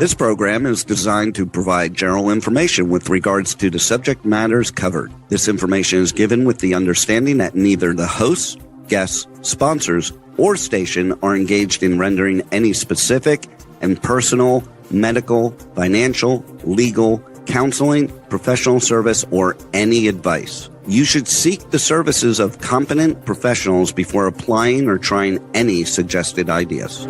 This program is designed to provide general information with regards to the subject matters covered. This information is given with the understanding that neither the hosts, guests, sponsors, or station are engaged in rendering any specific and personal, medical, financial, legal, counseling, professional service, or any advice. You should seek the services of competent professionals before applying or trying any suggested ideas.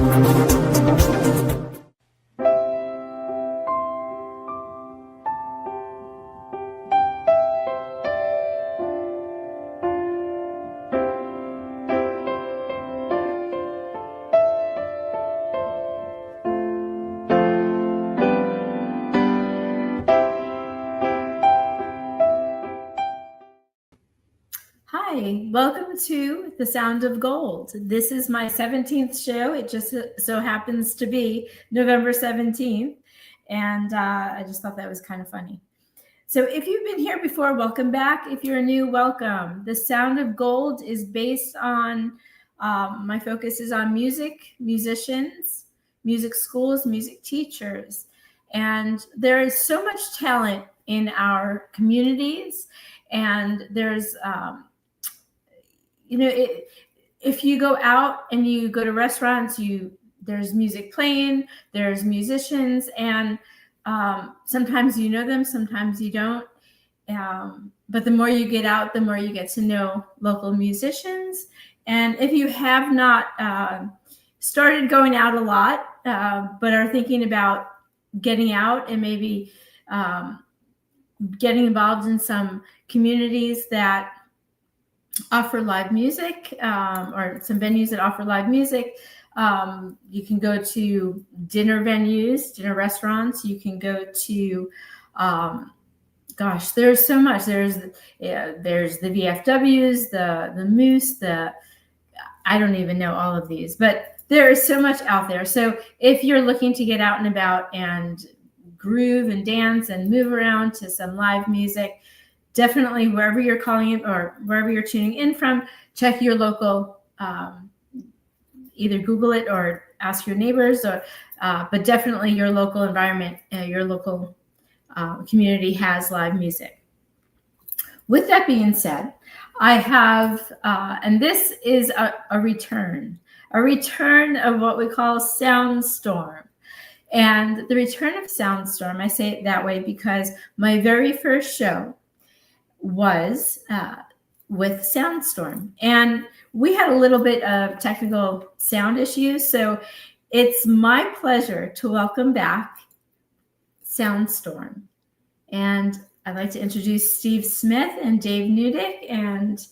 Hi, welcome to The Sound of Gold. This is my 17th show. It just so happens to be November 17th. And I just thought that was kind of funny. So if you've been here before, welcome back. If you're new, welcome. The Sound of Gold is based on, my focus is on music, musicians, music schools, music teachers. And there is so much talent in our communities. And there's, if you go out and you go to restaurants, there's music playing, there's musicians, and sometimes you know them, sometimes you don't. But the more you get out, the more you get to know local musicians. And if you have not started going out a lot, but are thinking about getting out and maybe getting involved in some communities that offer live music, or some venues that offer live music. You can go to dinner venues, dinner restaurants. You can go to, there's so much. There's the VFWs, the Moose, I don't even know all of these, but there is so much out there. So if you're looking to get out and about and groove and dance and move around to some live music, definitely wherever you're calling in or wherever you're tuning in from, check your local, either Google it or ask your neighbors, but definitely your local environment, your local community has live music. With that being said, I have, and this is a return of what we call SOUNDSTORM. And the return of SOUNDSTORM, I say it that way because my very first show was with SOUNDSTORM, and we had a little bit of technical sound issues, so it's my pleasure to welcome back SOUNDSTORM. And I'd like to introduce Steve Smith and Dave Nutick. And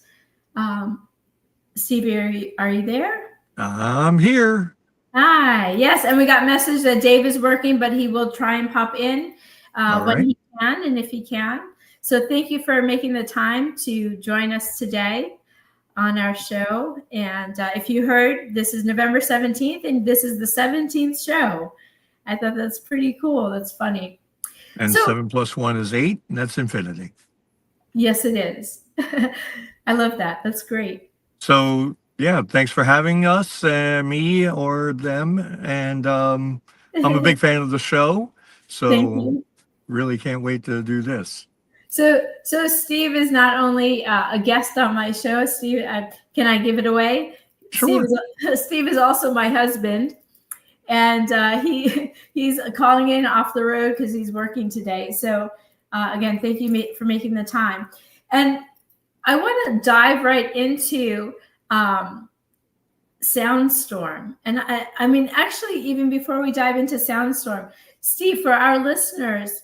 Steve, are you there? I'm here. Hi, yes, and we got message that Dave is working, but he will try and pop in when he can and if he can. So thank you for making the time to join us today on our show. And if you heard, this is November 17th, and this is the 17th show. I thought that's pretty cool. That's funny. And 7 + 1 is 8, and that's infinity. Yes, it is. I love that. That's great. So, yeah, thanks for having us, me or them. And I'm a big fan of the show. So really can't wait to do this. So Steve is not only a guest on my show. Steve, can I give it away? Sure. Steve is also my husband, and he's calling in off the road because he's working today. So again, thank you for making the time. And I want to dive right into SOUNDSTORM. And I mean, actually, even before we dive into SOUNDSTORM, Steve, for our listeners,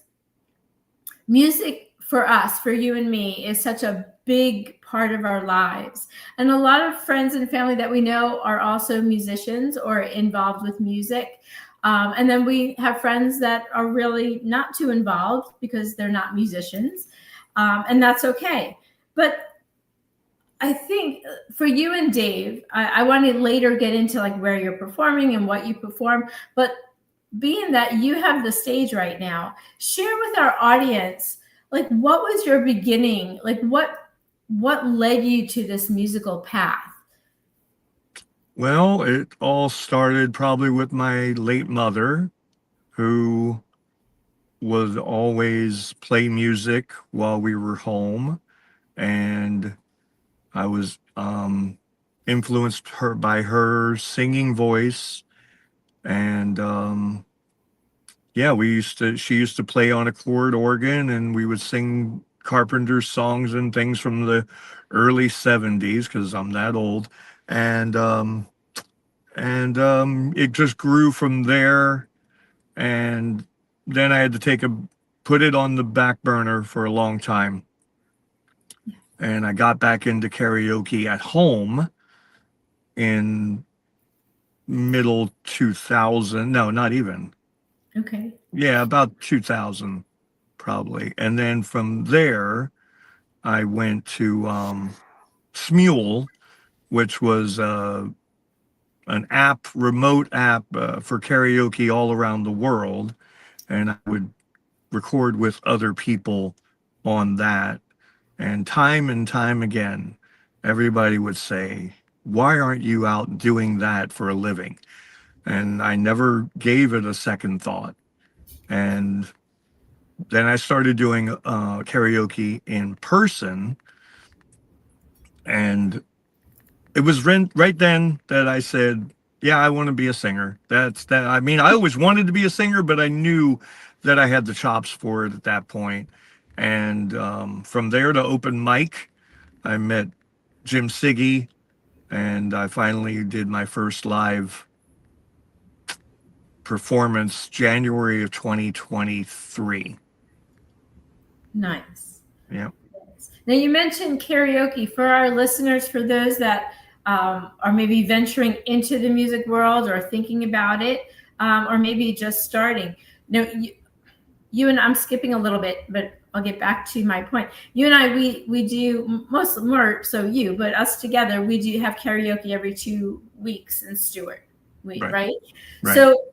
music for us, for you and me, is such a big part of our lives. And a lot of friends and family that we know are also musicians or involved with music. And then we have friends that are really not too involved because they're not musicians. And that's okay. But I think for you and Dave, I want to later get into like where you're performing and what you perform. But being that you have the stage right now, share with our audience, like, what was your beginning? Like, what led you to this musical path? Well, it all started probably with my late mother, who would always play music while we were home, and I was influenced by her singing voice, and yeah, she used to play on a chord organ, and we would sing Carpenter songs and things from the early 70s, because I'm that old. And it just grew from there. And then I had to put it on the back burner for a long time. And I got back into karaoke at home in middle 2000. No, not even. Okay. Yeah, about 2000 probably. And then from there, I went to Smule, which was an remote app for karaoke all around the world. And I would record with other people on that. And time again, everybody would say, "Why aren't you out doing that for a living?" And I never gave it a second thought. And then I started doing karaoke in person. And it was right then that I said, yeah, I want to be a singer. That's that. I mean, I always wanted to be a singer, but I knew that I had the chops for it at that point. And from there to open mic, I met Jim Siggy, and I finally did my first live performance January of 2023. Nice. Yeah. Now, you mentioned karaoke. For our listeners, for those that are maybe venturing into the music world or thinking about it, or maybe just starting. Now, you and I'm skipping a little bit, but I'll get back to my point. You and I, we do more so you, but us together, we do have karaoke every 2 weeks in Stewart, right? So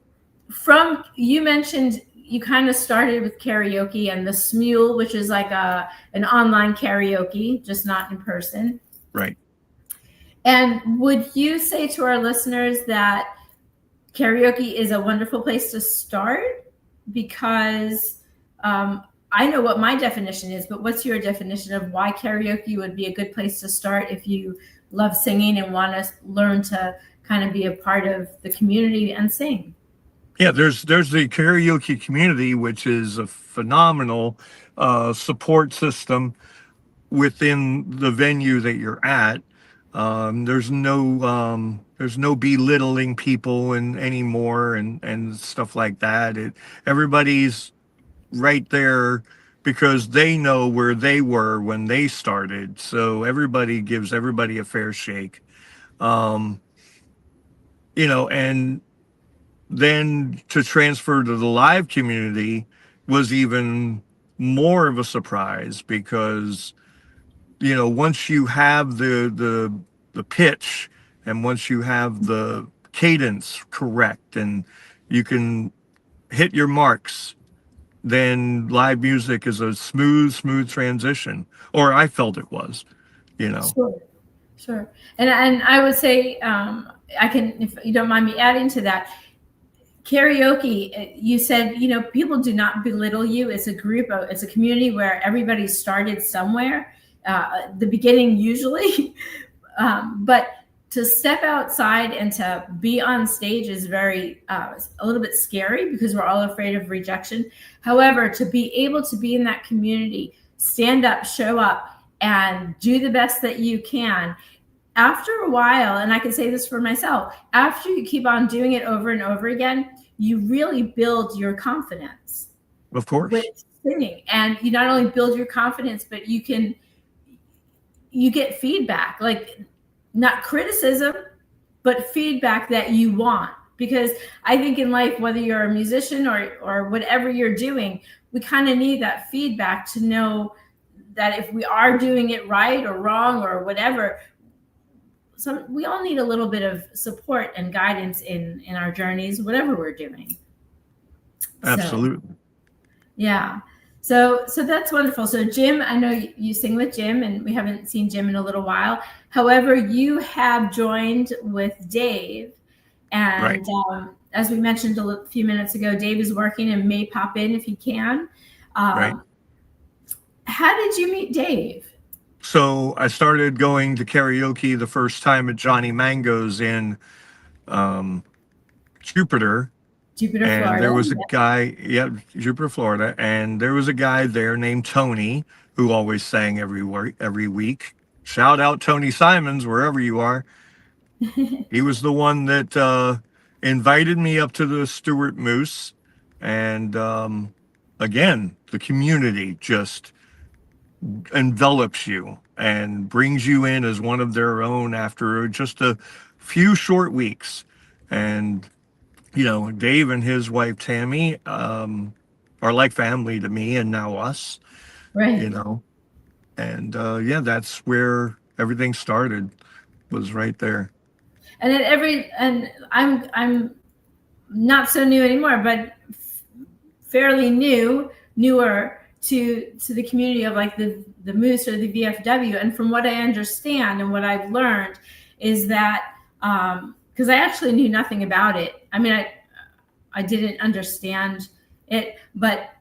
you mentioned you kind of started with karaoke and the Smule, which is like an online karaoke, just not in person. Right. And would you say to our listeners that karaoke is a wonderful place to start? Because I know what my definition is, but what's your definition of why karaoke would be a good place to start if you love singing and want to learn to kind of be a part of the community and sing? Yeah, there's the karaoke community, which is a phenomenal support system within the venue that you're at. There's no belittling people anymore and stuff like that. Everybody's right there because they know where they were when they started. So everybody gives everybody a fair shake. And then to transfer to the live community was even more of a surprise because, once you have the pitch and once you have the cadence correct and you can hit your marks, then live music is a smooth transition, or I felt it was, Sure. And I would say, I can, if you don't mind me adding to that, karaoke, you said, people do not belittle you. It's a group it's a community where everybody started somewhere, the beginning usually, but to step outside and to be on stage is very, a little bit scary because we're all afraid of rejection. However, to be able to be in that community, stand up, show up, and do the best that you can, after a while, and I can say this for myself, after you keep on doing it over and over again, you really build your confidence. Of course. With singing. And you not only build your confidence, but you get feedback, like not criticism, but feedback that you want. Because I think in life, whether you're a musician or whatever you're doing, we kind of need that feedback to know that if we are doing it right or wrong or whatever, we all need a little bit of support and guidance in our journeys, whatever we're doing. Absolutely. So that's wonderful. So Jim, I know you sing with Jim, and we haven't seen Jim in a little while. However, you have joined with Dave, and as we mentioned a few minutes ago, Dave is working and may pop in if he can. Right. How did you meet Dave? So I started going to karaoke the first time at Johnny Mango's in Jupiter. Jupiter, And Florida. there was a guy, Jupiter, Florida, and there was a guy there named Tony who always sang every week. Shout out Tony Simons, wherever you are. He was the one that invited me up to the Stewart Moose. And again, the community just envelops you and brings you in as one of their own after just a few short weeks. And you know, Dave and his wife Tammy are like family to me, and now us. Right. You know, and that's where everything started, was right there. And I'm not so new anymore, but fairly newer to the community of like the Moose or the VFW. And from what I understand and what I've learned is that because I actually knew nothing about it. I mean, I didn't understand it, but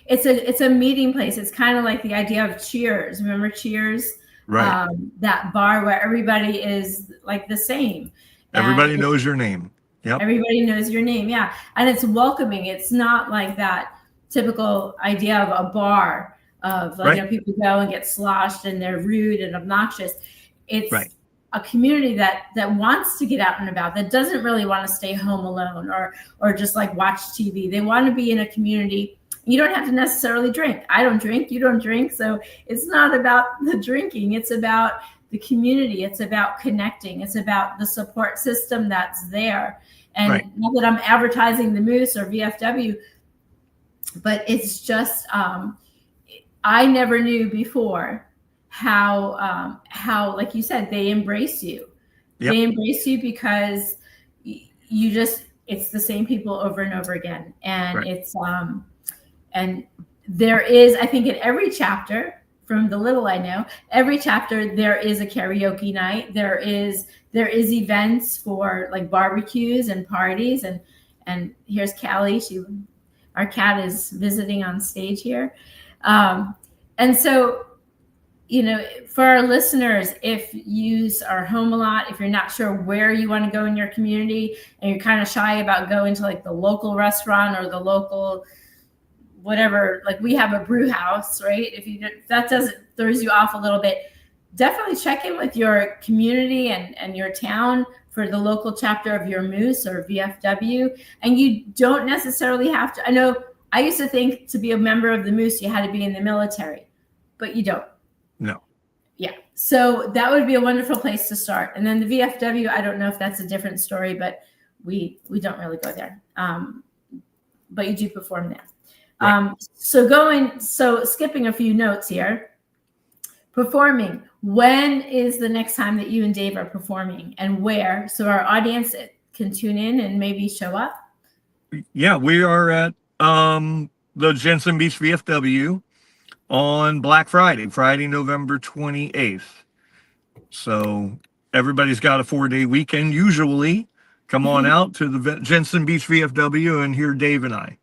it's a meeting place. It's kind of like the idea of Cheers. Remember Cheers? Right. That bar where everybody is like the same. Everybody knows your name. Yep. Everybody knows your name. Yeah. And it's welcoming. It's not like that typical idea of a bar of like, right. You know, people go and get sloshed and they're rude and obnoxious. It's right. a community that wants to get out and about, that doesn't really want to stay home alone or just like watch TV. They want to be in a community. You don't have to necessarily drink. I don't drink. You don't drink. So it's not about the drinking. It's about the community. It's about connecting. It's about the support system that's there. And right. not that I'm advertising the Moose or VFW, but it's just, I never knew before how like you said, they embrace you. Yep. They embrace you because you just, it's the same people over and over again. And right. It's, and there is, I think in every chapter, from the little I know, every chapter there is a karaoke night. There is events for like barbecues and parties. And here's Callie. Our cat is visiting on stage here. And so, you know, for our listeners, if you are home a lot, if you're not sure where you want to go in your community and you're kind of shy about going to like the local restaurant or the local whatever, like we have a brew house, right? If that throws you off a little bit, definitely check in with your community and your town for the local chapter of your Moose or VFW. And you don't necessarily have to, I know I used to think to be a member of the Moose, you had to be in the military, but you don't. No. Yeah. So that would be a wonderful place to start. And then the VFW, I don't know if that's a different story, but we don't really go there. But you do perform there. Right. So skipping a few notes here, performing. When is the next time that you and Dave are performing and where? So our audience can tune in and maybe show up. Yeah, we are at the Jensen Beach VFW on Black Friday, November 28th. So everybody's got a 4-day weekend usually. Come on out to the Jensen Beach VFW and hear Dave and I.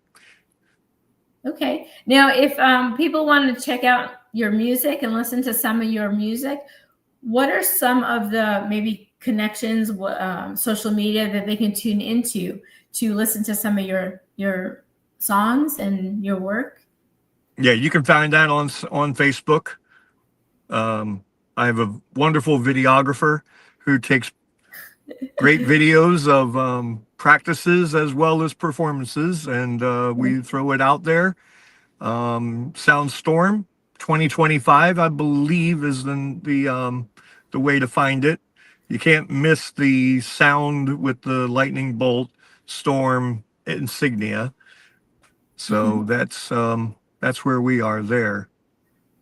Okay. Now, if people want to check out your music and listen to some of your music, what are some of the maybe connections, social media that they can tune into to listen to some of your songs and your work? Yeah, you can find that on Facebook. I have a wonderful videographer who takes great videos of practices as well as performances, and we throw it out there. SOUNDSTORM 2025, I believe, is the way to find it. You can't miss the sound with the lightning bolt storm insignia. So that's where we are there.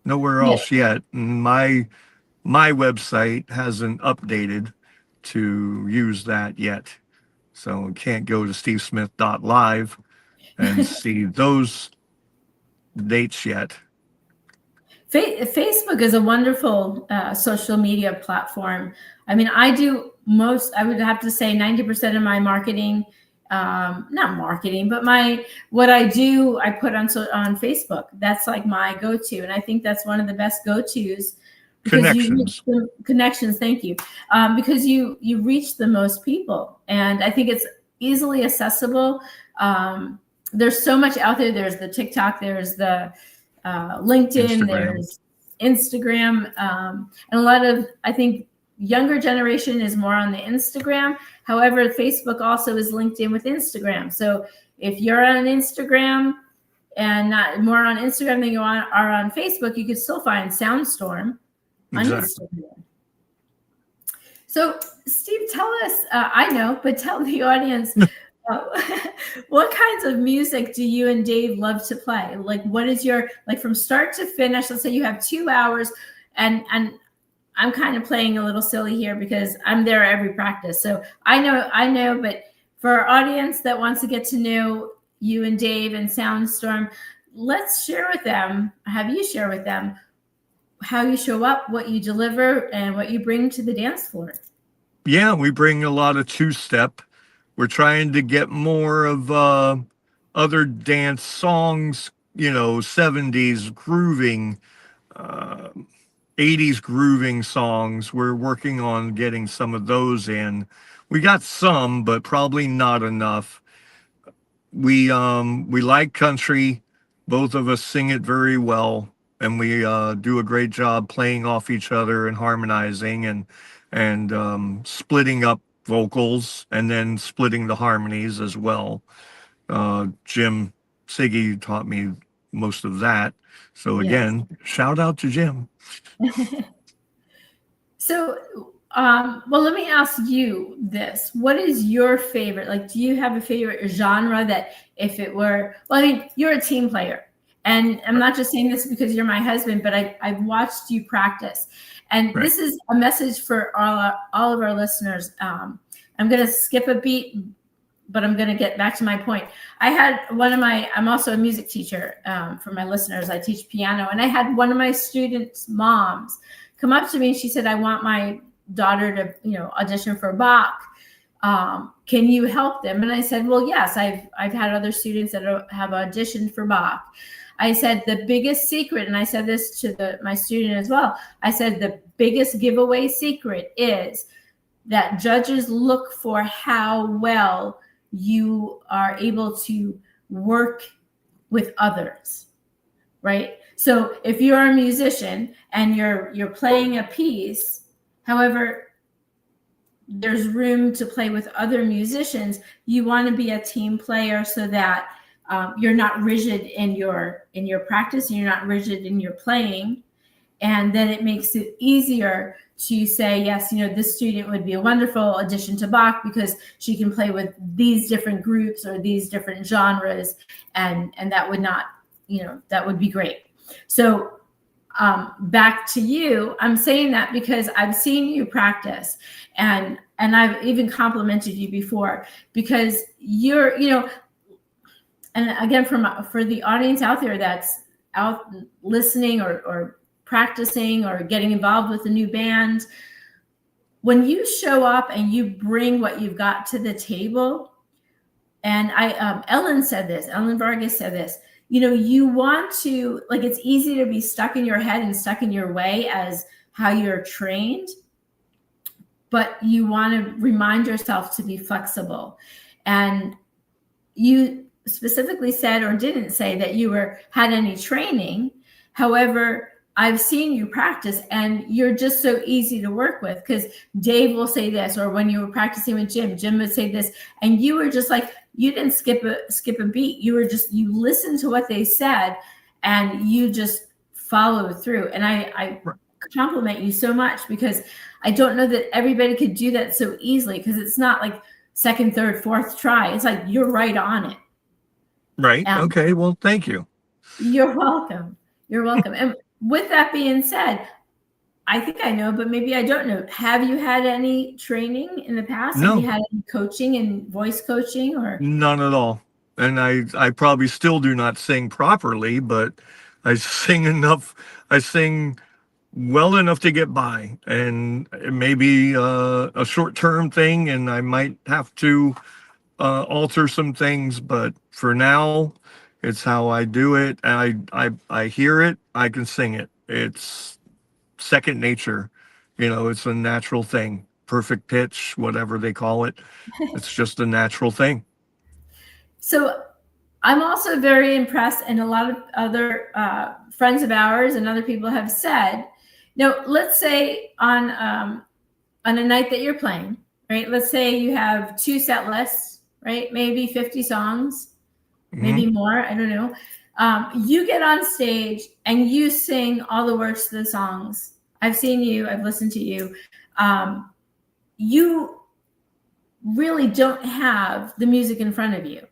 Nowhere else yet. And my website hasn't updated to use that yet. So you can't go to stevesmith.live and see those dates yet. Facebook is a wonderful social media platform. I mean, I would have to say 90% of my marketing not marketing, but what I do, I put on Facebook. That's like my go-to. And I think that's one of the best go-tos. Connections. Thank you. Because you reach the most people, and I think it's easily accessible. There's so much out there. There's the TikTok, there's the LinkedIn, there's Instagram, and a lot of, I think, younger generation is more on the Instagram. However, Facebook also is linked in with Instagram. So if you're on Instagram and not more on Instagram than you are on Facebook, you can still find SOUNDSTORM on Instagram. So Steve, tell us, I know, but tell the audience, what kinds of music do you and Dave love to play? Like, what is your, like, from start to finish? Let's say you have 2 hours, and I'm kind of playing a little silly here because I'm there every practice. So I know, but for our audience that wants to get to know you and Dave and SOUNDSTORM, let's share with them, have you share with them how you show up, what you deliver, and what you bring to the dance floor. Yeah, we bring a lot of two-step. We're trying to get more of other dance songs, 70s grooving, 80s grooving songs. We're working on getting some of those in. We got some, but probably not enough. We like country. Both of us sing it very well, and we do a great job playing off each other and harmonizing and splitting up vocals and then splitting the harmonies as well. Jim Siggy taught me most of that. So again, shout out to Jim. So, well, let me ask you this. What is your favorite? Like, do you have a favorite genre that if it were, well, I mean, you're a team player. And I'm not just saying this because you're my husband, but I've watched you practice. And this is a message for all of our listeners. I'm going to skip a beat, but I'm going to get back to my point. I had I'm also a music teacher for my listeners. I teach piano. And I had one of my students' moms come up to me and she said, I want my daughter to, audition for Bach. Can you help them? And I said, well, yes, I've had other students that have auditioned for Bach. I said, the biggest secret, and I said this to my student as well, I said, the biggest giveaway secret is that judges look for how well you are able to work with others, right? So if you're a musician and you're playing a piece, however, there's room to play with other musicians, you want to be a team player so that you're not rigid in your practice and you're not rigid in your playing. And then it makes it easier to say, yes, this student would be a wonderful addition to Bach because she can play with these different groups or these different genres. And that would not, that would be great. So back to you, I'm saying that because I've seen you practice and I've even complimented you before because you're, and again, for the audience out there that's out listening or practicing or getting involved with a new band, when you show up and you bring what you've got to the table, and Ellen Vargas said this, you want to, like, it's easy to be stuck in your head and stuck in your way as how you're trained, but you want to remind yourself to be flexible. And you specifically said or didn't say that you had any training. However, I've seen you practice and you're just so easy to work with because Dave will say this, or when you were practicing with Jim would say this, and you were just like, you didn't skip a beat. You listened to what they said and you just followed through. And I compliment you so much because I don't know that everybody could do that so easily because it's not like second, third, fourth try. It's like you're right on it. Right. Okay. Well, thank you. You're welcome. You're welcome. And with that being said, I think I know, but maybe I don't know. Have you had any training in the past? No. Have you had any coaching and voice coaching or? None at all. And I probably still do not sing properly, but I sing enough. I sing well enough to get by, and it may be a short-term thing, and I might have to alter some things, but for now, it's how I do it. I hear it, I can sing it. It's second nature. It's a natural thing. Perfect pitch, whatever they call it. It's just a natural thing. So I'm also very impressed, and a lot of other friends of ours and other people have said, let's say on a night that you're playing, right? Let's say you have 2 set lists, right? Maybe 50 songs, maybe more. I don't know. You get on stage and you sing all the words to the songs. I've seen you. I've listened to you. You really don't have the music in front of you.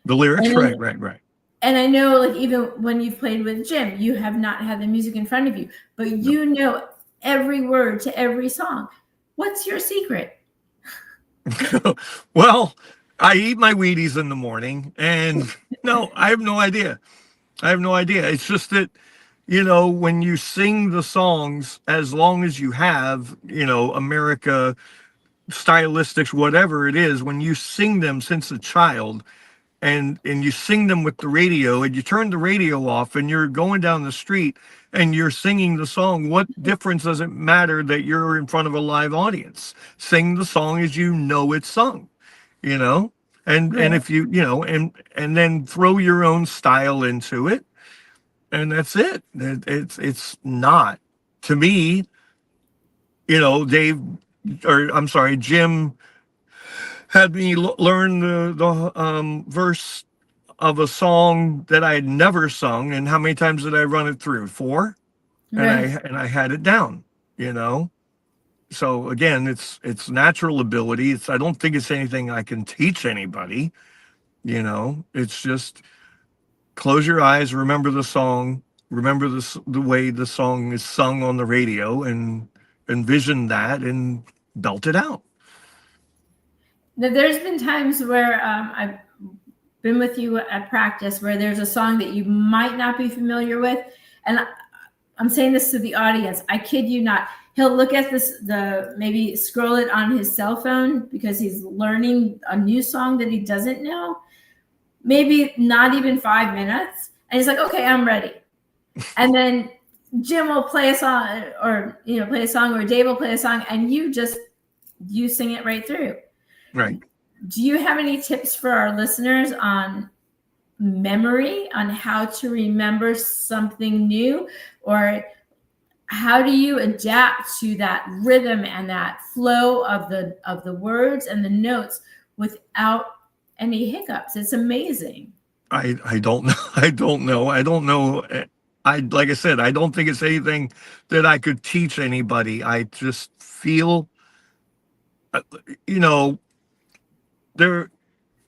The lyrics, right. And I know, like, even when you've played with Jim, you have not had the music in front of you, but you know every word to every song. What's your secret? Well, I eat my Wheaties in the morning, and no, I have no idea. It's just that, when you sing the songs, as long as you have, America, stylistics, whatever it is, when you sing them since a child, and you sing them with the radio, and you turn the radio off and you're going down the street and you're singing the song, what difference does it matter that you're in front of a live audience? Sing the song as you know it's sung, and if you, and then throw your own style into it, and that's it. It's not, to me, Jim had me learn the verse of a song that I had never sung, and how many times did I run it through? 4, right. and I had it down. So again, it's natural ability. I don't think it's anything I can teach anybody. It's just close your eyes, remember the song, remember the way the song is sung on the radio, and envision that and belt it out. Now, there's been times where I've been with you at practice where there's a song that you might not be familiar with. And I'm saying this to the audience. I kid you not. He'll look at maybe scroll it on his cell phone because he's learning a new song that he doesn't know. Maybe not even 5 minutes. And he's like, okay, I'm ready. And then Jim will play a song, or Dave will play a song, and you sing it right through. Right. Do you have any tips for our listeners on memory, on how to remember something new, or how do you adapt to that rhythm and that flow of the words and the notes without any hiccups? It's amazing. I don't know. I don't know. Like I said, I don't think it's anything that I could teach anybody. I just feel,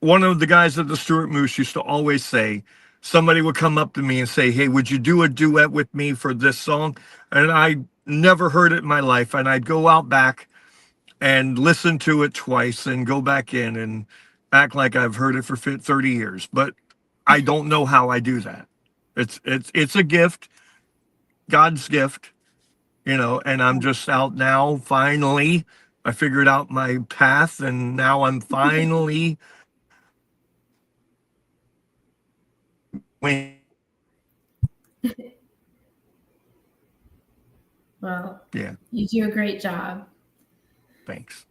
one of the guys at the Stuart Moose used to always say, somebody would come up to me and say, hey, would you do a duet with me for this song? And I never heard it in my life. And I'd go out back and listen to it twice and go back in and act like I've heard it for 30 years. But I don't know how I do that. It's a gift, God's gift, and I'm just out now. Finally, I figured out my path, and now I'm finally Well, yeah. You do a great job. Thanks.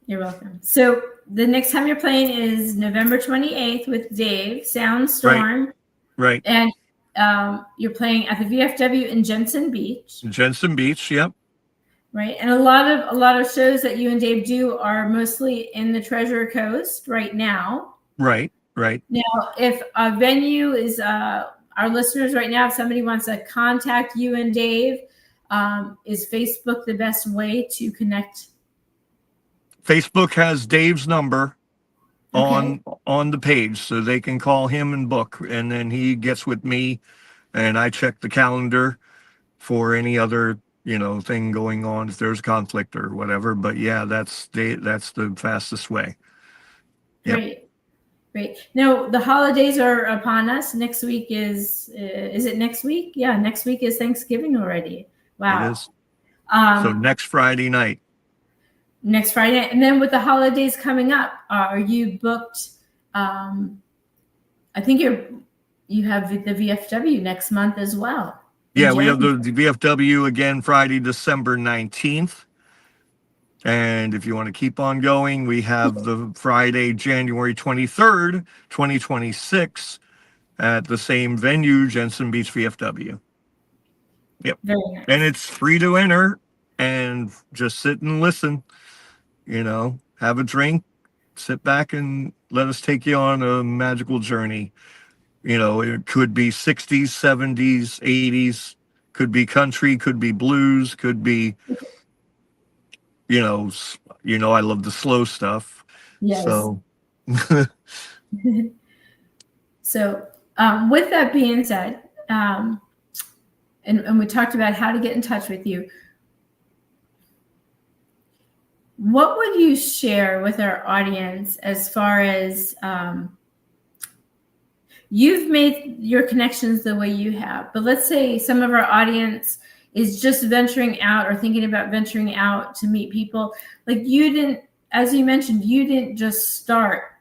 You're welcome. So the next time you're playing is November 28th with Dave, SOUNDSTORM. Right. And you're playing at the VFW in Jensen Beach. Yep. Right. And a lot of shows that you and Dave do are mostly in the Treasure Coast right now. Right. Now, if a venue is our listeners right now, if somebody wants to contact you and Dave, is Facebook the best way to connect? Facebook has Dave's number on the page, so they can call him and book, and then he gets with me, and I check the calendar for any other thing going on, if there's conflict or whatever. But yeah, that's the fastest way. Yep. Great. Now the holidays are upon us. Next week is it next week? Yeah, next week is Thanksgiving already. Wow. It is. So next Friday night. next Friday night. And then with the holidays coming up, are you booked? I think you have the VFW next month as well. Yeah, we have the VFW again Friday, December 19th. And if you want to keep on going, we have the Friday, January 23rd, 2026 at the same venue, Jensen Beach VFW. Yep. Very nice. And it's free to enter, and just sit and listen, have a drink, sit back and let us take you on a magical journey. It could be 60s, 70s, 80s, could be country, could be blues, could be, I love the slow stuff. Yes. So, so with that being said, and we talked about how to get in touch with you. What would you share with our audience as far as you've made your connections the way you have, but let's say some of our audience is just venturing out or thinking about venturing out to meet people. Like you didn't, as you mentioned, you didn't just start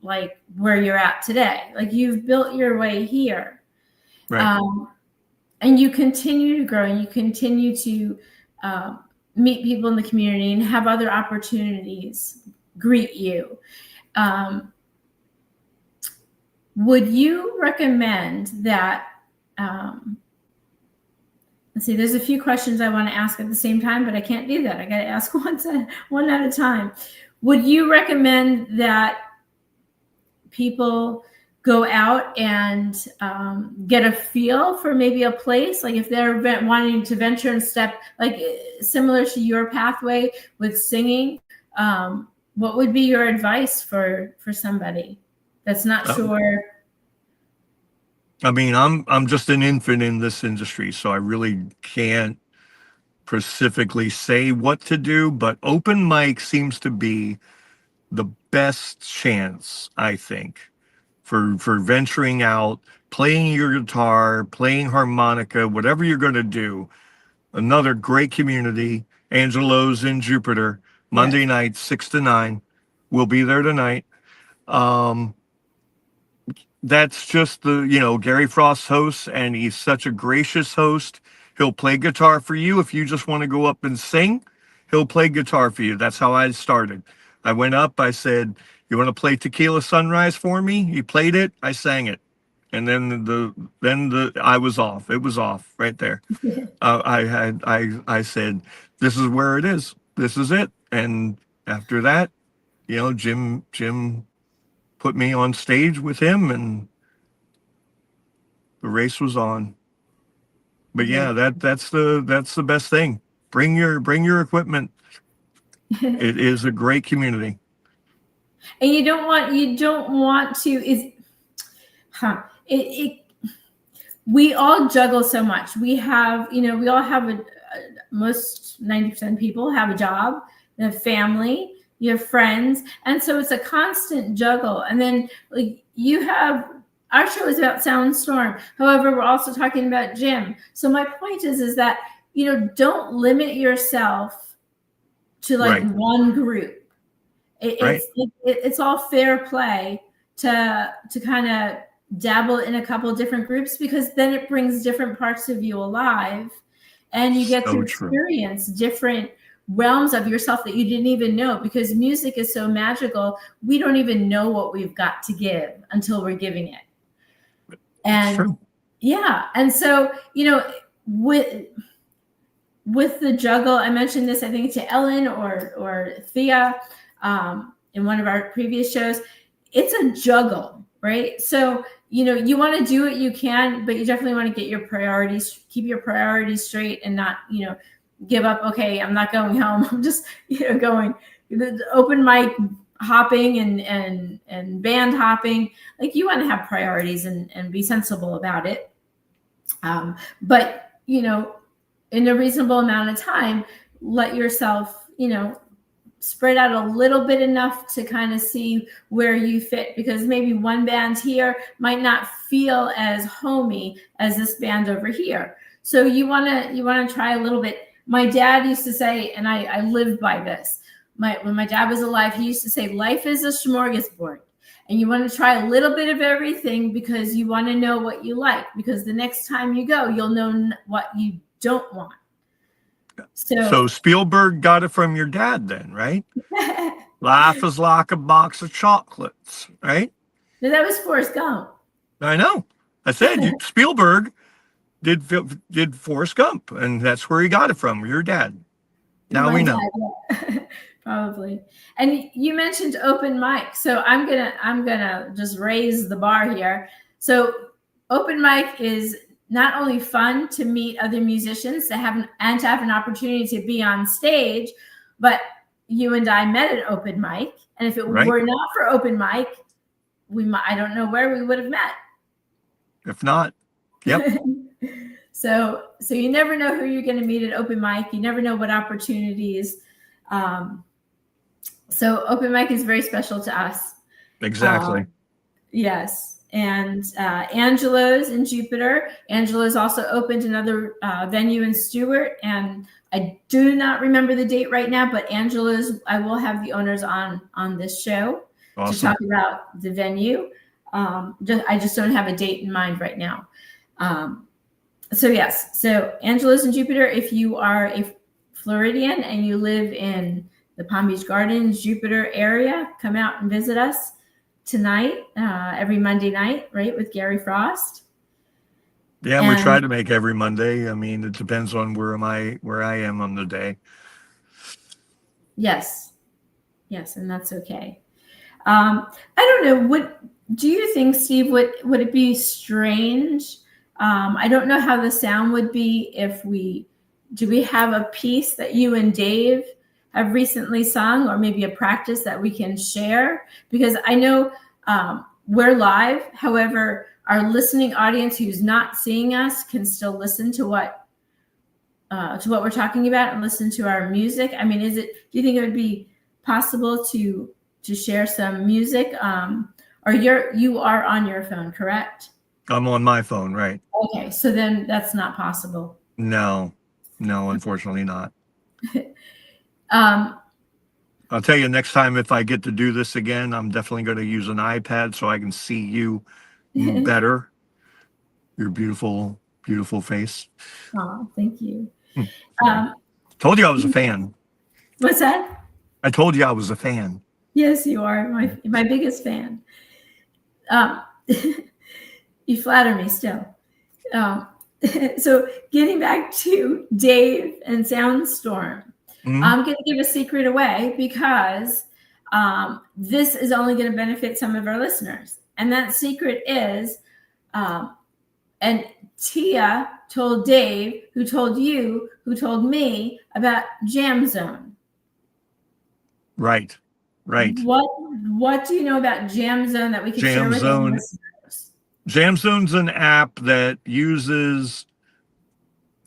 like where you're at today. Like you've built your way here. right. And you continue to grow and you continue to meet people in the community and have other opportunities greet you. Would you recommend that? Let's see, there's a few questions I want to ask at the same time, but I can't do that. I got to ask one at a time. Would you recommend that people go out and get a feel for maybe a place, like if they're wanting to venture and step, like similar to your pathway with singing, what would be your advice for somebody that's not sure? I mean, I'm just an infant in this industry, so I really can't specifically say what to do, but open mic seems to be the best chance, I think, for venturing out, playing your guitar, playing harmonica, whatever you're going to do. Another great community, Angelo's in Jupiter, Monday night, 6 to 9. We'll be there tonight. That's just Gary Frost hosts, and he's such a gracious host. He'll play guitar for you. If you just want to go up and sing, he'll play guitar for you. That's how I started. I went up, I said, "You want to play Tequila Sunrise for me?" He played it, I sang it. And then I was off. It was off right there. I said, "This is where it is. This is it." And after that, Jim put me on stage with him, and the race was on. But yeah, that's the best thing. Bring your equipment. It is a great community. And you don't want to we all juggle so much. We have, we all have most 90% of people have a job, they have family, you have friends. And so it's a constant juggle. And then like our show is about SOUNDSTORM. However, we're also talking about Jim. So my point is that, don't limit yourself to like one group. It's all fair play to kind of dabble in a couple of different groups, because then it brings different parts of you alive, and you get to experience different realms of yourself that you didn't even know, because music is so magical. We don't even know what we've got to give until we're giving it. And and so, with the juggle, I mentioned this, I think, to Ellen or Thea in one of our previous shows. It's a juggle, right? So, you want to do what you can, but you definitely want to get your priorities, keep your priorities straight, and not, give up. Okay, I'm not going home. I'm just, going the open mic hopping and band hopping. Like, you want to have priorities and be sensible about it. But, in a reasonable amount of time, let yourself, spread out a little bit enough to kind of see where you fit, because maybe one band here might not feel as homey as this band over here. So you want to try a little bit. My dad used to say, and I live by this, when my dad was alive, he used to say, life is a smorgasbord. And you want to try a little bit of everything because you want to know what you like. Because the next time you go, you'll know what you don't want. So Spielberg got it from your dad then, right? Life is like a box of chocolates, right? No, that was Forrest Gump. I know. I said Spielberg did Forrest Gump, and that's where he got it from, your dad. Now we know. Dad, yeah. Probably. And you mentioned open mic. So I'm gonna just raise the bar here. So open mic is not only fun to meet other musicians to have an opportunity to be on stage, but you and I met at open mic. And if it were not for open mic, I don't know where we would have met. If not, yep. So you never know who you're going to meet at open mic. You never know what opportunities. So open mic is very special to us. Exactly. Yes. And Angelo's in Jupiter. Angelo's also opened another venue in Stewart. And I do not remember the date right now, but Angelo's, I will have the owners on this show to talk about the venue. I just don't have a date in mind right now. So Angelo's in Jupiter. If you are a Floridian and you live in the Palm Beach Gardens, Jupiter area, come out and visit us tonight, every Monday night, right, with Gary Frost. Yeah, and we try to make every Monday. I mean, it depends on where I am on the day. Yes, and that's okay. I don't know. What do you think, Steve? Would it be strange? I don't know how the sound would be if we have a piece that you and Dave have recently sung, or maybe a practice that we can share? Because I know we're live. However, our listening audience who's not seeing us can still listen to what we're talking about and listen to our music. I mean, do you think it would be possible to share some music? Or you are on your phone, correct? I'm on my phone, right? Okay, so then that's not possible. No, unfortunately not. I'll tell you, next time if I get to do this again, I'm definitely going to use an iPad so I can see you better. Your beautiful, beautiful face. Oh, thank you. Told you I was a fan. What's that? I told you I was a fan. Yes, you are my biggest fan. You flatter me still. So getting back to Dave and SOUNDSTORM, I'm going to give a secret away because this is only going to benefit some of our listeners. And that secret is, and Tia told Dave, who told you, who told me about Jam Zone. Right. What do you know about Jam Zone that we can share with our listeners? Jam Zone's an app that uses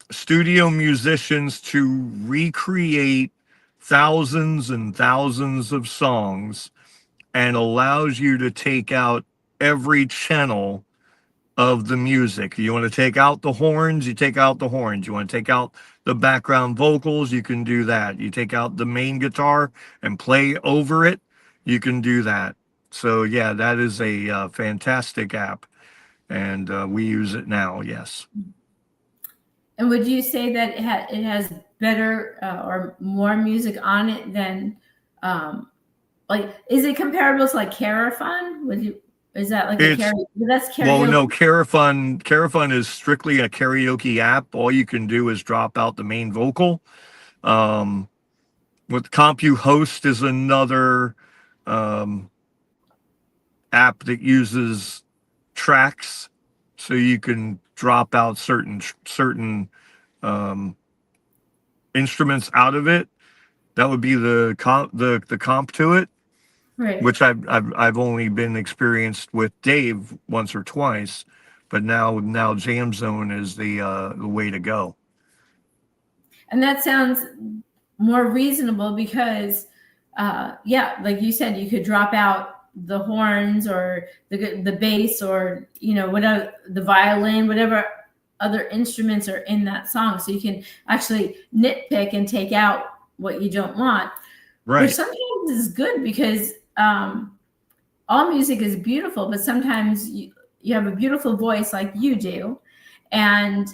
studio musicians to recreate thousands and thousands of songs and allows you to take out every channel of the music. You want to take out the horns, you take out the horns. You want to take out the background vocals, you can do that. You take out the main guitar and play over it, you can do that. So yeah, that is a fantastic app. And we use it now, yes. And would you say that it has better or more music on it than, is it comparable to like Carafun? Is that like that's karaoke? Well, no, Carafun is strictly a karaoke app. All you can do is drop out the main vocal. With CompuHost is another app that uses tracks, so you can drop out certain instruments out of it. That would be the comp to it, right? Which I've only been experienced with Dave once or twice, but now Jam Zone is the way to go. And that sounds more reasonable because, like you said, you could drop out the horns or the bass or whatever, the violin, whatever other instruments are in that song, so you can actually nitpick and take out what you don't want. which Right. sometimes is good because all music is beautiful, but sometimes you have a beautiful voice like you do. And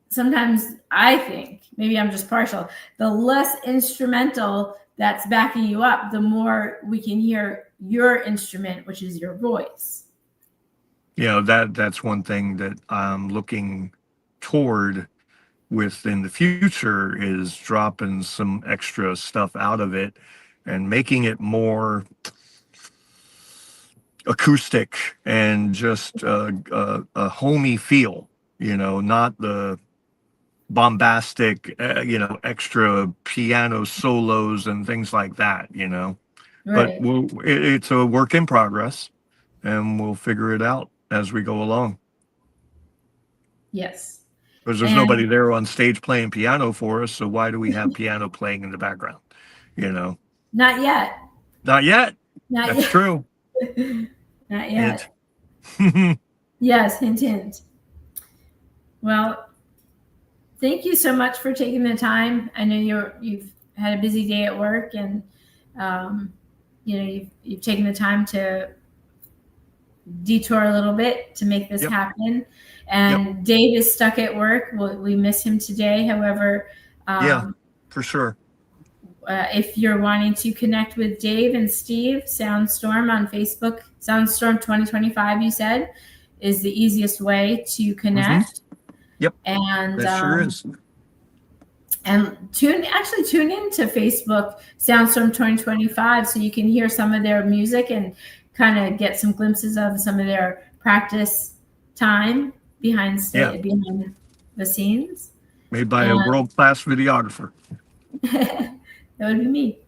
sometimes I think, maybe I'm just partial, the less instrumental that's backing you up, the more we can hear your instrument, which is your voice. That's one thing that I'm looking toward within the future is dropping some extra stuff out of it and making it more acoustic and just a homey feel, not the bombastic, extra piano solos and things like that, But Right. it's a work in progress, and we'll figure it out as we go along. Yes. Because there's nobody And there on stage playing piano for us, so why do we have piano playing in the background? not yet. Not yet. Not That's yet. true. Not yet. Hint. Yes, hint, hint. Well, thank you so much for taking the time. I know you've had a busy day at work, and you've taken the time to detour a little bit to make this Yep. happen. And Dave is stuck at work. We miss him today. However, Yeah, for sure. if you're wanting to connect with Dave and Steve, SOUNDSTORM on Facebook, SOUNDSTORM 2025, you said, is the easiest way to connect. Yep. And That sure is. And tune in to Facebook SOUNDSTORM 2025 so you can hear some of their music and kind of get some glimpses of some of their practice time behind the scenes. Made by a world-class videographer. That would be me.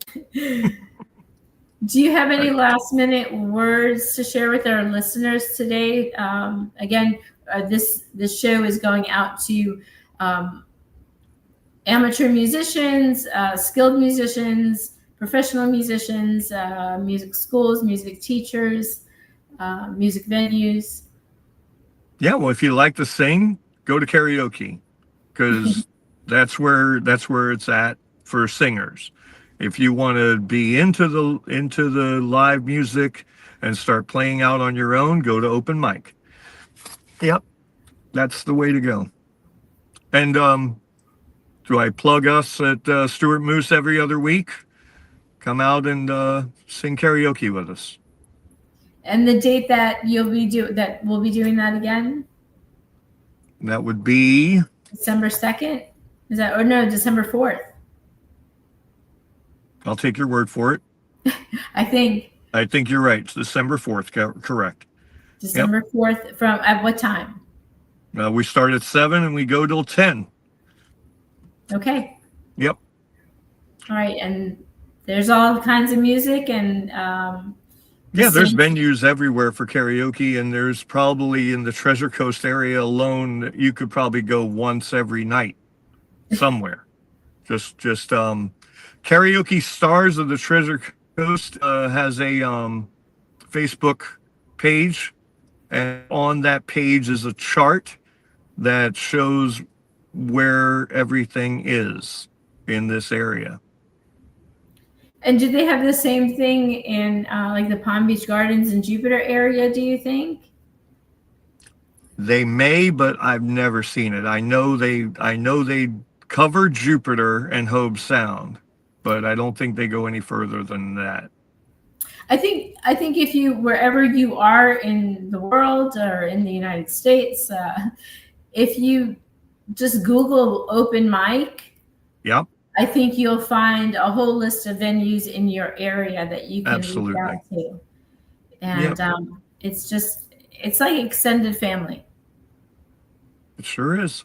Do you have any last minute words to share with our listeners today? Again, this show is going out to amateur musicians, skilled musicians, professional musicians, music schools, music teachers, music venues. Yeah, well, if you like to sing, go to karaoke, because that's where it's at for singers. If you want to be into the live music and start playing out on your own, go to open mic. Yep, that's the way to go. And do I plug us at Stuart Moose every other week? Come out and sing karaoke with us. And the date that we'll be doing that again? That would be December 2nd? December 4th. I'll take your word for it. I think you're right. It's December 4th, correct. December 4th at what time? We start at 7 and we go till 10. Okay. Yep. All right. And there's all kinds of music and there's venues everywhere for karaoke, and there's probably in the Treasure Coast area alone, you could probably go once every night somewhere. just Karaoke Stars of the Treasure Coast has a Facebook page, and on that page is a chart that shows where everything is in this area. And do they have the same thing in like the Palm Beach Gardens and Jupiter area, do you think? They may, but I've never seen it. I know they cover Jupiter and Hobe Sound, but I don't think they go any further than that. I think if you, wherever you are in the world or in the United States, if you just Google open mic, yep, I think you'll find a whole list of venues in your area that you can absolutely reach out to. And it's like extended family. It sure is.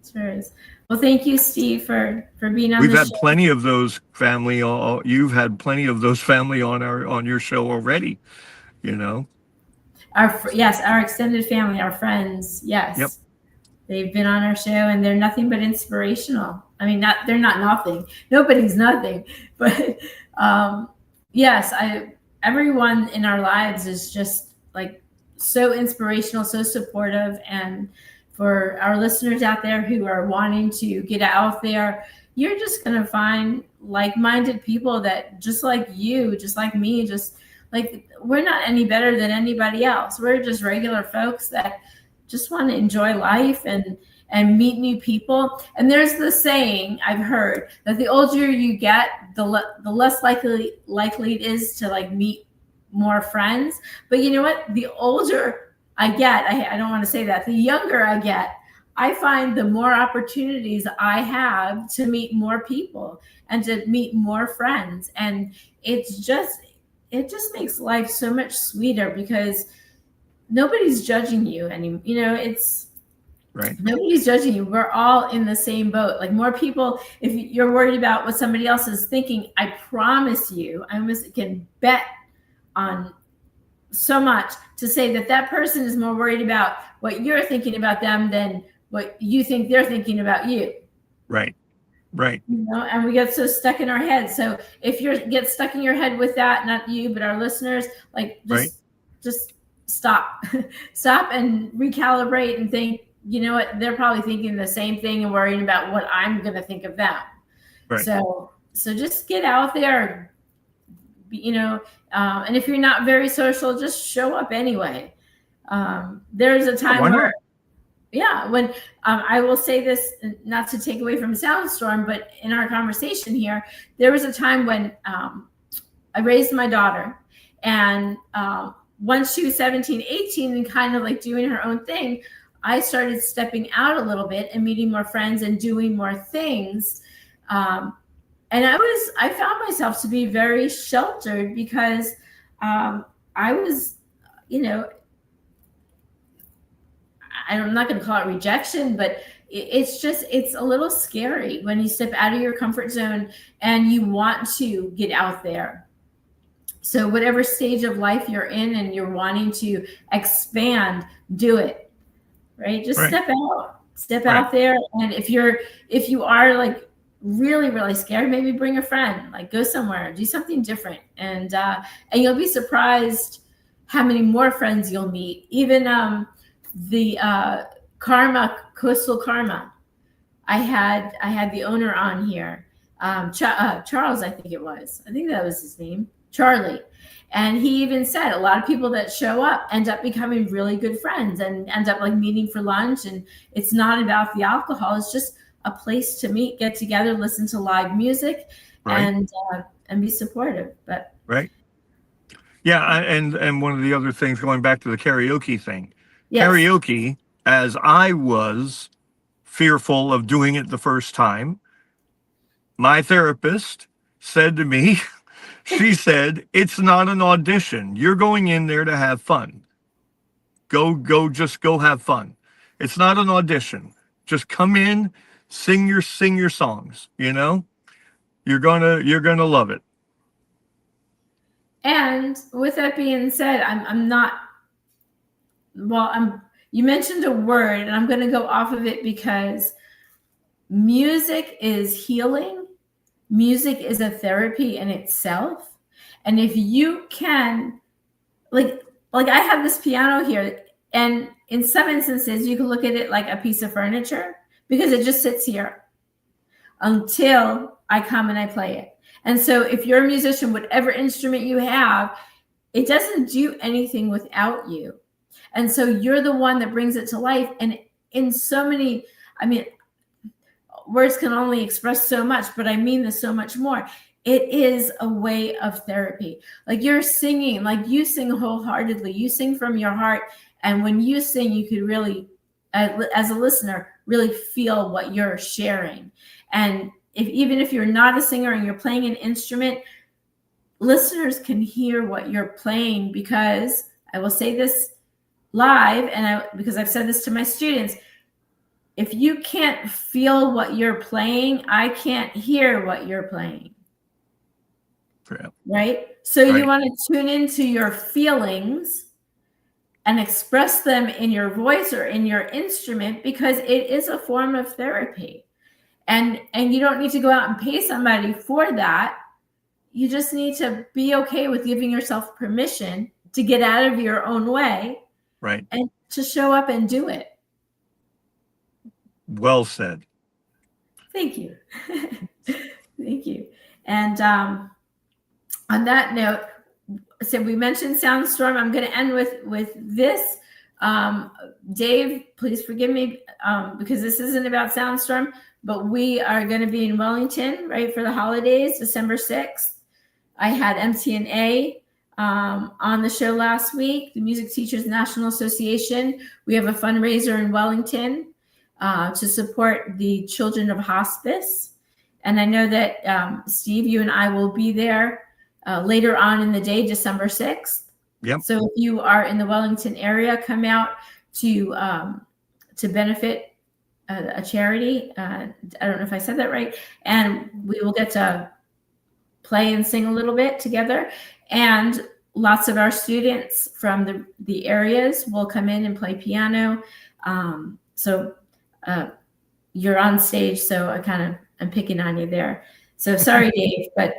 It sure is. Well, thank you, Steve, for being on. We've had plenty of those family. You've had plenty of those family on your show already. Our extended family, our friends. Yes. Yep. They've been on our show, and they're nothing but inspirational. I mean, they're not nothing. Nobody's nothing. But yes, everyone in our lives is just like so inspirational, so supportive. And for our listeners out there who are wanting to get out there, you're just going to find like-minded people that just like you, just like me, just like, we're not any better than anybody else. We're just regular folks that just want to enjoy life and meet new people. And there's the saying I've heard that the older you get, the less likely it is to like meet more friends. But you know what? The older I get, I don't want to say that, the younger I get, I find the more opportunities I have to meet more people and to meet more friends. And it just makes life so much sweeter because nobody's judging you anymore. You know, it's right. Nobody's judging you. We're all in the same boat. Like, more people, if you're worried about what somebody else is thinking, I promise you, I almost can bet on so much to say that that person is more worried about what you're thinking about them than what you think they're thinking about you. Right. Right. You know, and we get so stuck in our heads. So if you get stuck in your head with that, not you, but our listeners, like, just stop, stop and recalibrate and think, you know what, they're probably thinking the same thing and worrying about what I'm going to think of them. Right. So just get out there, you know, and if you're not very social, just show up anyway. There's a time where, when I will say this, not to take away from SOUNDSTORM, but in our conversation here, there was a time when I raised my daughter, and once she was 17, 18, and kind of like doing her own thing, I started stepping out a little bit and meeting more friends and doing more things. And I found myself to be very sheltered because I was, you know, I'm not going to call it rejection, but it's a little scary when you step out of your comfort zone and you want to get out there. So whatever stage of life you're in and you're wanting to expand, do it, right? Just step out there. And if you are like really, really scared, maybe bring a friend, like go somewhere, do something different. And you'll be surprised how many more friends you'll meet. Even the Coastal Karma. I had the owner on here, Charles, I think it was. I think that was his name, Charlie. And he even said a lot of people that show up end up becoming really good friends and end up like meeting for lunch. And it's not about the alcohol. It's just a place to meet, get together, listen to live music, and be supportive. But yeah, and one of the other things, going back to the karaoke thing, yes. Karaoke, as I was fearful of doing it the first time, my therapist said to me, she said, it's not an audition. You're going in there to have fun. Just go have fun. It's not an audition. Just come in, sing your songs, you know? You're gonna love it. And with that being said, you mentioned a word, and I'm going to go off of it because music is healing. Music is a therapy in itself. And if you can, like I have this piano here, and in some instances, you can look at it like a piece of furniture because it just sits here until I come and I play it. And so if you're a musician, whatever instrument you have, it doesn't do anything without you. And so you're the one that brings it to life. And in so many, I mean, words can only express so much, but I mean this so much more. It is a way of therapy. Like, you're singing, like you sing wholeheartedly, you sing from your heart. And when you sing, you could really, as a listener, really feel what you're sharing. And even if you're not a singer and you're playing an instrument, listeners can hear what you're playing, because I will say this live, and because I've said this to my students, if you can't feel what you're playing, I can't hear what you're playing. Right? So you want to tune into your feelings and express them in your voice or in your instrument, because it is a form of therapy. And you don't need to go out and pay somebody for that. You just need to be okay with giving yourself permission to get out of your own way, and to show up and do it. Well said. Thank you. Thank you. And on that note, so we mentioned SOUNDSTORM. I'm going to end with this. Dave, please forgive me because this isn't about SOUNDSTORM, but we are going to be in Wellington, right, for the holidays, December 6th. I had MTNA on the show last week, the Music Teachers National Association. We have a fundraiser in Wellington to support the children of hospice. And I know that, Steve, you and I will be there later on in the day, December 6th. Yep. So if you are in the Wellington area, come out to benefit a charity. I don't know if I said that right. And we will get to play and sing a little bit together. And lots of our students from the areas will come in and play piano. So you're on stage, so I'm picking on you there. So sorry, Dave, but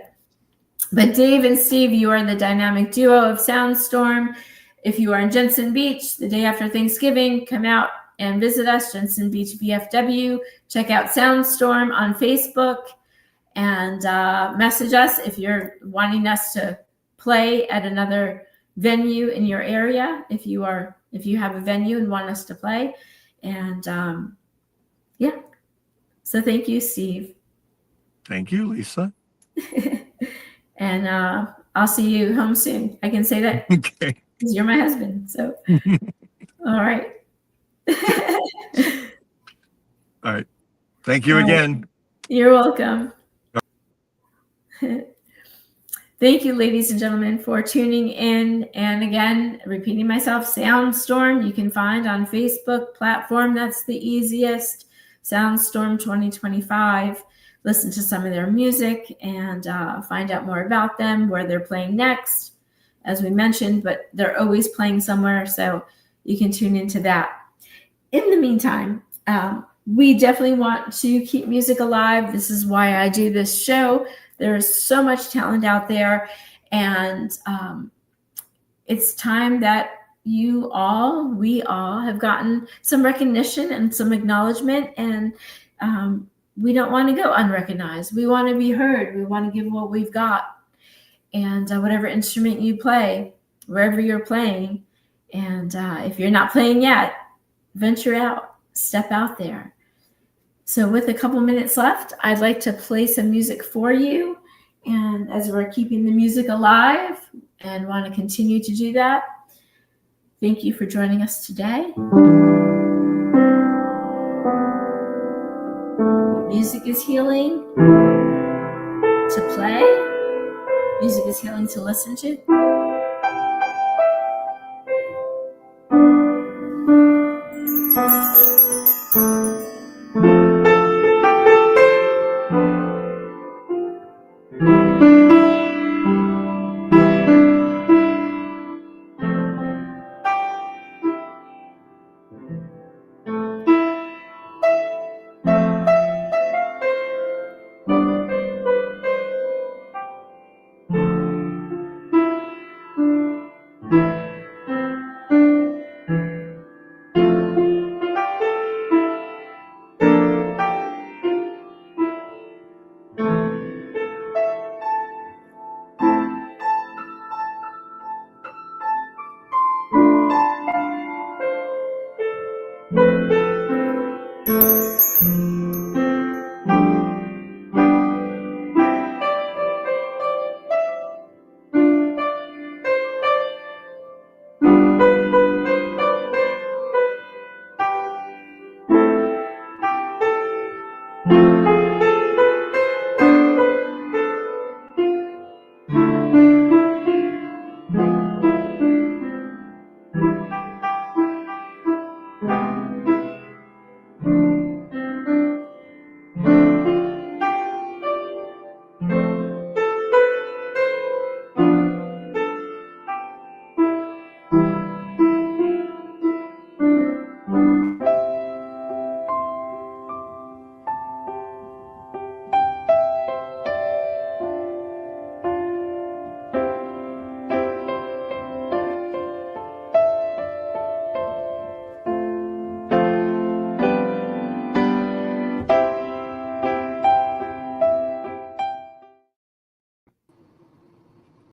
Dave and Steve, you are the dynamic duo of SOUNDSTORM. If you are in Jensen Beach the day after Thanksgiving, come out and visit us, Jensen Beach VFW. Check out SOUNDSTORM on Facebook and message us if you're wanting us to play at another venue in your area. If you have a venue and want us to play, and yeah. So thank you, Steve. Thank you, Lisa. And I'll see you home soon. I can say that. Okay. Because you're my husband. So, all right. All right. Thank you again. You're welcome. Thank you, ladies and gentlemen, for tuning in. And again, repeating myself, SOUNDSTORM, you can find on Facebook platform. That's the easiest. SOUNDSTORM 2025. Listen to some of their music and find out more about them, where they're playing next, as we mentioned, but they're always playing somewhere, so you can tune into that. In the meantime, we definitely want to keep music alive. This is why I do this show. There's so much talent out there, and it's time that we all have gotten some recognition and some acknowledgement, and we don't want to go unrecognized. We want to be heard. We want to give what we've got. And whatever instrument you play, wherever you're playing, and if you're not playing yet, venture out, step out there. So with a couple minutes left, I'd like to play some music for you. And as we're keeping the music alive and want to continue to do that, thank you for joining us today. Music is healing to play. Music is healing to listen to.